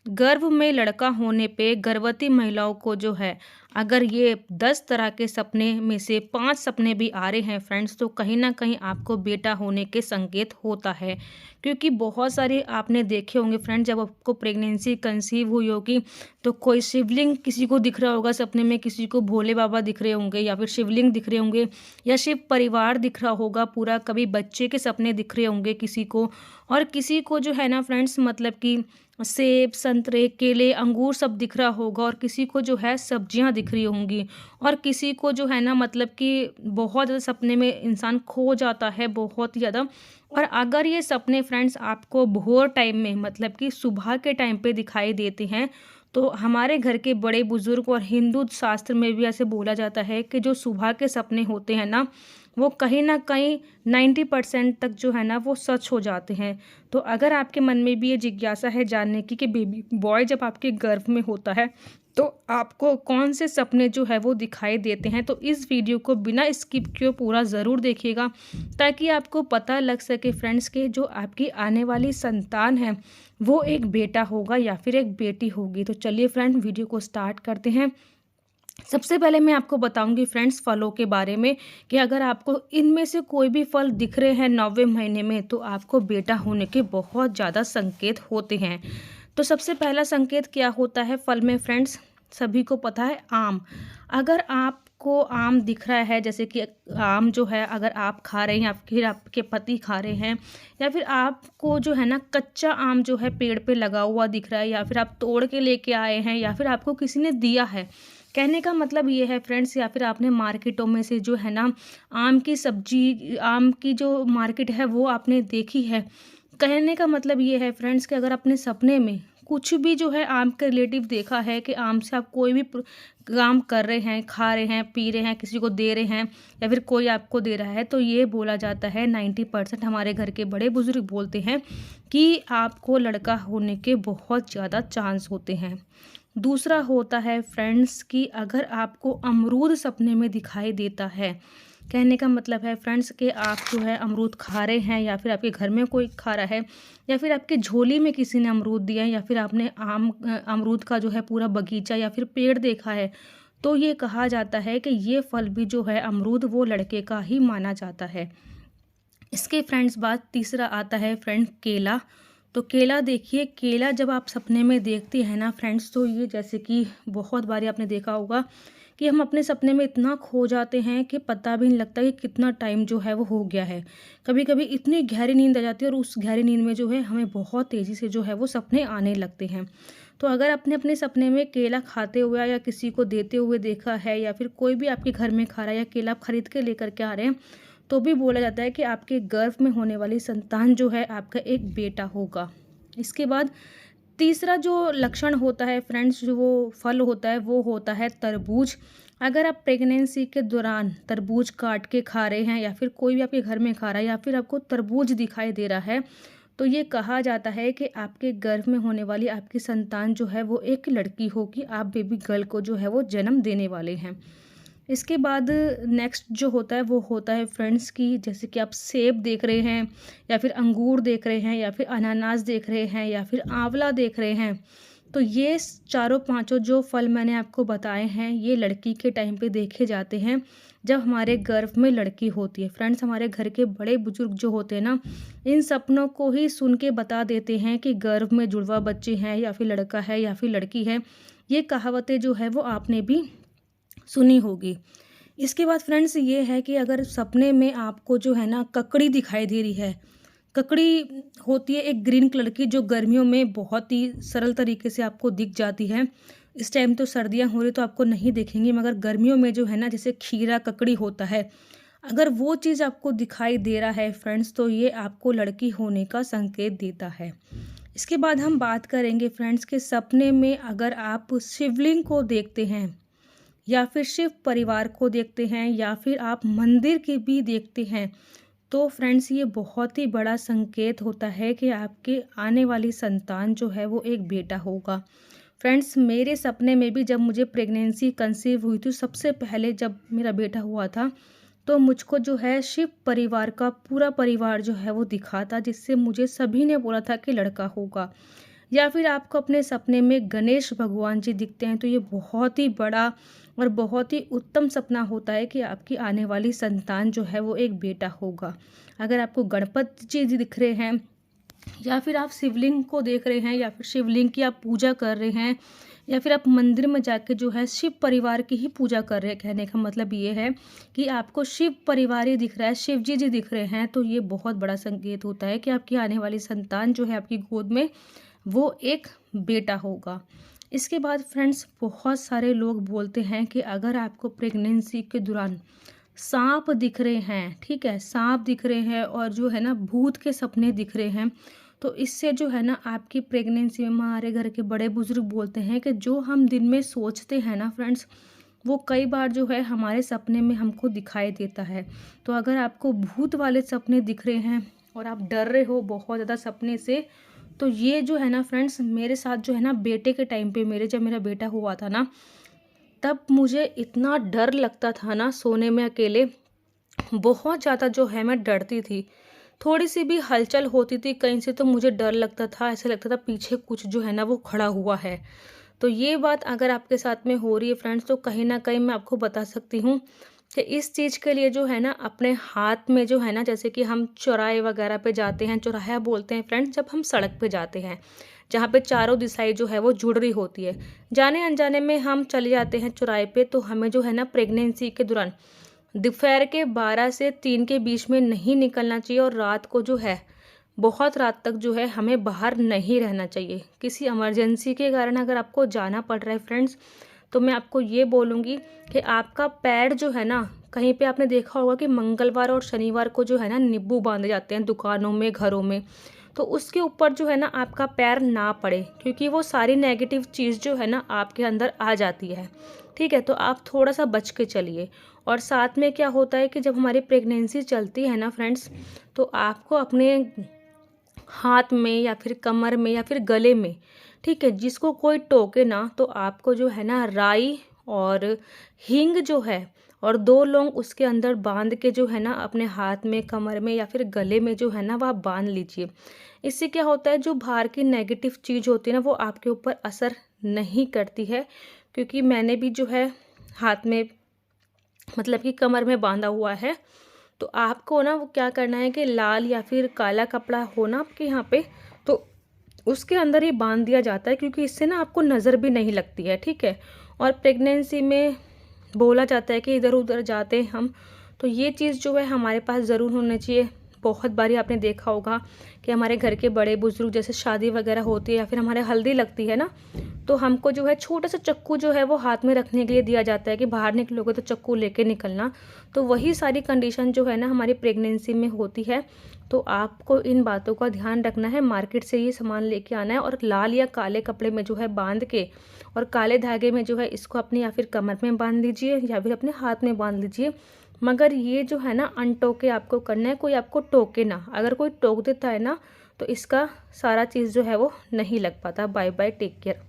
गर्भ में लड़का होने पे गर्भवती महिलाओं को जो है, अगर ये 10 तरह के सपने में से 5 सपने भी आ रहे हैं फ्रेंड्स, तो कहीं न कहीं आपको बेटा होने के संकेत होता है। क्योंकि बहुत सारे आपने देखे होंगे फ्रेंड्स, जब आपको प्रेगनेंसी कंसीव हुई होगी, तो कोई शिवलिंग किसी को दिख रहा होगा सपने में, किसी को भोले बाबा दिख रहे होंगे या फिर शिवलिंग दिख रहे होंगे या शिव परिवार दिख रहा होगा पूरा, कभी बच्चे के सपने दिख रहे होंगे किसी को, और किसी को जो है ना फ्रेंड्स, मतलब कि सेब, संतरे, केले, अंगूर सब दिख रहा होगा, और किसी को जो है सब्जियां दिख रही होंगी, और किसी को जो है ना मतलब कि बहुत ज़्यादा सपने में इंसान खो जाता है बहुत ही ज़्यादा। और अगर ये सपने फ्रेंड्स आपको भोर टाइम में, मतलब कि सुबह के टाइम पे दिखाई देते हैं, तो हमारे घर के बड़े बुजुर्ग और हिंदू शास्त्र में भी ऐसे बोला जाता है कि जो सुबह के सपने होते हैं ना, वो कहीं न कहीं 90% तक जो है ना वो सच हो जाते हैं। तो अगर आपके मन में भी ये जिज्ञासा है जानने की कि बेबी बॉय जब आपके गर्भ में होता है, तो आपको कौन से सपने जो है वो दिखाई देते हैं, तो इस वीडियो को बिना स्किप किए पूरा ज़रूर देखिएगा, ताकि आपको पता लग सके फ्रेंड्स कि जो आपकी आने वाली संतान है, वो एक बेटा होगा या फिर एक बेटी होगी। तो चलिए फ्रेंड, वीडियो को स्टार्ट करते हैं। सबसे पहले मैं आपको बताऊंगी फ्रेंड्स फलों के बारे में, कि अगर आपको इनमें से कोई भी फल दिख रहे हैं 9वें महीने में, तो आपको बेटा होने के बहुत ज़्यादा संकेत होते हैं। तो सबसे पहला संकेत क्या होता है फल में फ्रेंड्स, सभी को पता है, आम। अगर आपको आम दिख रहा है, जैसे कि आम जो है अगर आप खा रहे हैं या फिर आपके पति खा रहे हैं, या फिर आपको जो है ना कच्चा आम जो है पेड़ पे लगा हुआ दिख रहा है, या फिर आप तोड़ के लेके आए हैं, या फिर आपको किसी ने दिया है, कहने का मतलब ये है फ्रेंड्स, या फिर आपने मार्केटों में से जो है ना आम की सब्जी, आम की जो मार्केट है वो आपने देखी है। कहने का मतलब ये है फ्रेंड्स कि अगर अपने सपने में कुछ भी जो है आम के रिलेटिव देखा है, कि आम से आप कोई भी काम कर रहे हैं, खा रहे हैं, पी रहे हैं, किसी को दे रहे हैं, या फिर कोई आपको दे रहा है, तो ये बोला जाता है 90% हमारे घर के बड़े बुजुर्ग बोलते हैं कि आपको लड़का होने के बहुत ज़्यादा चांस होते हैं। दूसरा होता है फ्रेंड्स कि अगर आपको अमरूद सपने में दिखाई देता है, कहने का मतलब है फ्रेंड्स कि आप जो है अमरूद खा रहे हैं, या फिर आपके घर में कोई खा रहा है, या फिर आपके झोली में किसी ने अमरूद दिया है, या फिर आपने अमरूद का जो है पूरा बगीचा या फिर पेड़ देखा है, तो ये कहा जाता है कि ये फल भी जो है अमरूद, वो लड़के का ही माना जाता है। इसके फ्रेंड्स बाद तीसरा आता है फ्रेंड केला। तो केला देखिए, केला जब आप सपने में देखते हैं ना फ्रेंड्स, तो ये जैसे कि बहुत बारी आपने देखा होगा कि हम अपने सपने में इतना खो जाते हैं कि पता भी नहीं लगता कि कितना टाइम जो है वो हो गया है। कभी कभी इतनी गहरी नींद आ जाती है, और उस गहरी नींद में जो है हमें बहुत तेज़ी से जो है वो सपने आने लगते हैं। तो अगर आपने अपने सपने में केला खाते हुए या किसी को देते हुए देखा है, या फिर कोई भी आपके घर में खा रहा है, या केला आप खरीद के लेकर के आ रहे हैं, तो भी बोला जाता है कि आपके गर्भ में होने वाली संतान जो है आपका एक बेटा होगा। इसके बाद तीसरा जो लक्षण होता है फ्रेंड्स, जो वो फल होता है, वो होता है तरबूज। अगर आप प्रेगनेंसी के दौरान तरबूज काट के खा रहे हैं, या फिर कोई भी आपके घर में खा रहा है, या फिर आपको तरबूज दिखाई दे रहा है, तो ये कहा जाता है कि आपके गर्भ में होने वाली आपकी संतान जो है वो एक लड़की होगी, आप बेबी गर्ल को जो है वो जन्म देने वाले हैं। इसके बाद नेक्स्ट जो होता है वो होता है फ्रेंड्स की, जैसे कि आप सेब देख रहे हैं, या फिर अंगूर देख रहे हैं, या फिर अनानास देख रहे हैं, या फिर आंवला देख रहे हैं, तो ये चारों पांचों जो फल मैंने आपको बताए हैं, ये लड़की के टाइम पे देखे जाते हैं जब हमारे गर्भ में लड़की होती है। फ्रेंड्स, हमारे घर के बड़े बुजुर्ग जो होते हैं ना, इन सपनों को ही सुन के बता देते हैं कि गर्भ में जुड़वा बच्चे हैं, या फिर लड़का है या फिर लड़की है। ये कहावतें जो है वो आपने भी सुनी होगी। इसके बाद फ्रेंड्स ये है कि अगर सपने में आपको जो है ना ककड़ी दिखाई दे रही है, ककड़ी होती है एक ग्रीन कलर की, जो गर्मियों में बहुत ही सरल तरीके से आपको दिख जाती है। इस टाइम तो सर्दियां हो रही तो आपको नहीं दिखेंगी, मगर गर्मियों में जो है ना जैसे खीरा ककड़ी होता है, अगर वो चीज़ आपको दिखाई दे रहा है फ्रेंड्स, तो ये आपको लड़की होने का संकेत देता है। इसके बाद हम बात करेंगे फ्रेंड्स के सपने में अगर आप शिवलिंग को देखते हैं, या फिर शिव परिवार को देखते हैं, या फिर आप मंदिर के भी देखते हैं, तो फ्रेंड्स ये बहुत ही बड़ा संकेत होता है कि आपके आने वाली संतान जो है वो एक बेटा होगा। फ्रेंड्स, मेरे सपने में भी जब मुझे प्रेगनेंसी कंसीव हुई थी, सबसे पहले जब मेरा बेटा हुआ था, तो मुझको जो है शिव परिवार का पूरा परिवार जो है वो दिखा था, जिससे मुझे सभी ने बोला था कि लड़का होगा। या फिर आपको अपने सपने में गणेश भगवान जी दिखते हैं, तो ये बहुत ही बड़ा और बहुत ही उत्तम सपना होता है कि आपकी आने वाली संतान जो है वो एक बेटा होगा। अगर आपको गणपति जी दिख रहे हैं, या फिर आप शिवलिंग को देख रहे हैं, या फिर शिवलिंग की आप पूजा कर रहे हैं, या फिर आप मंदिर में जाके जो है शिव परिवार की ही पूजा कर रहे हैं, कहने का मतलब ये है कि आपको शिव परिवार ही दिख रहा है, शिव जी दिख रहे हैं, तो ये बहुत बड़ा संकेत होता है कि आपकी आने वाली संतान जो है आपकी गोद में वो एक बेटा होगा। इसके बाद फ्रेंड्स, बहुत सारे लोग बोलते हैं कि अगर आपको प्रेगनेंसी के दौरान सांप दिख रहे हैं, ठीक है, सांप दिख रहे हैं और जो है ना भूत के सपने दिख रहे हैं, तो इससे जो है ना आपकी प्रेगनेंसी में, हमारे घर के बड़े बुजुर्ग बोलते हैं कि जो हम दिन में सोचते हैं ना फ्रेंड्स, वो कई बार जो है हमारे सपने में हमको दिखाई देता है। तो अगर आपको भूत वाले सपने दिख रहे हैं और आप डर रहे हो बहुत ज़्यादा सपने से, तो ये जो है ना फ्रेंड्स, मेरे साथ जो है ना बेटे के टाइम पे, जब मेरा बेटा हुआ था ना, तब मुझे इतना डर लगता था ना सोने में अकेले, बहुत ज़्यादा जो है मैं डरती थी। थोड़ी सी भी हलचल होती थी कहीं से तो मुझे डर लगता था, ऐसा लगता था पीछे कुछ जो है ना वो खड़ा हुआ है। तो ये बात अगर आपके साथ में हो रही है फ्रेंड्स, तो कहीं ना कहीं मैं आपको बता सकती हूँ कि इस चीज़ के लिए जो है ना अपने हाथ में जो है ना, जैसे कि हम चौराहे वगैरह पे जाते हैं, चौराहा बोलते हैं फ्रेंड्स जब हम सड़क पे जाते हैं, जहाँ पे चारों दिशाएं जो है वो जुड़ रही होती है, जाने अनजाने में हम चले जाते हैं चौराहे पे, तो हमें जो है ना प्रेगनेंसी के दौरान दोपहर के 12 से 3 के बीच में नहीं निकलना चाहिए, और रात को जो है बहुत रात तक जो है हमें बाहर नहीं रहना चाहिए। किसी इमरजेंसी के कारण अगर आपको जाना पड़ रहा है फ्रेंड्स, तो मैं आपको ये बोलूँगी कि आपका पैर जो है ना, कहीं पे आपने देखा होगा कि मंगलवार और शनिवार को जो है ना नींबू बांधे जाते हैं दुकानों में, घरों में, तो उसके ऊपर जो है ना आपका पैर ना पड़े, क्योंकि वो सारी नेगेटिव चीज़ जो है ना आपके अंदर आ जाती है। ठीक है, तो आप थोड़ा सा बच के चलिए। और साथ में क्या होता है कि जब हमारी प्रेगनेंसी चलती है ना फ्रेंड्स, तो आपको अपने हाथ में या फिर कमर में या फिर गले में, ठीक है, जिसको कोई टोके ना, तो आपको जो है ना राई और हींग जो है और 2 लौंग उसके अंदर बांध के जो है ना अपने हाथ में, कमर में या फिर गले में जो है ना वह बांध लीजिए। इससे क्या होता है, जो बाहर की नेगेटिव चीज़ होती है ना वो आपके ऊपर असर नहीं करती है। क्योंकि मैंने भी जो है हाथ में, मतलब कि कमर में बांधा हुआ है, तो आपको ना वो क्या करना है कि लाल या फिर काला कपड़ा हो ना आपके यहाँ पे, तो उसके अंदर ही बांध दिया जाता है, क्योंकि इससे ना आपको नज़र भी नहीं लगती है। ठीक है, और प्रेगनेंसी में बोला जाता है कि इधर उधर जाते हैं हम, तो ये चीज़ जो है हमारे पास ज़रूर होना चाहिए। बहुत बारी आपने देखा होगा कि हमारे घर के बड़े बुजुर्ग, जैसे शादी वगैरह होती है या फिर हमारे हल्दी लगती है ना, तो हमको जो है छोटा सा चक्कू जो है वो हाथ में रखने के लिए दिया जाता है कि बाहर निकलोगे तो चक्कू लेके निकलना। तो वही सारी कंडीशन जो है ना हमारी प्रेगनेंसी में होती है। तो आपको इन बातों का ध्यान रखना है, मार्केट से ये सामान लेके आना है और लाल या काले कपड़े में जो है बांध के, और काले धागे में जो है इसको अपने या फिर कमर में बांध लीजिए या फिर अपने हाथ में बांध लीजिए। मगर ये जो है ना अनटोके आपको करना है, कोई आपको टोके ना। अगर कोई टोक देता है ना, तो इसका सारा चीज़ जो है वो नहीं लग पाता। Bye bye, take care.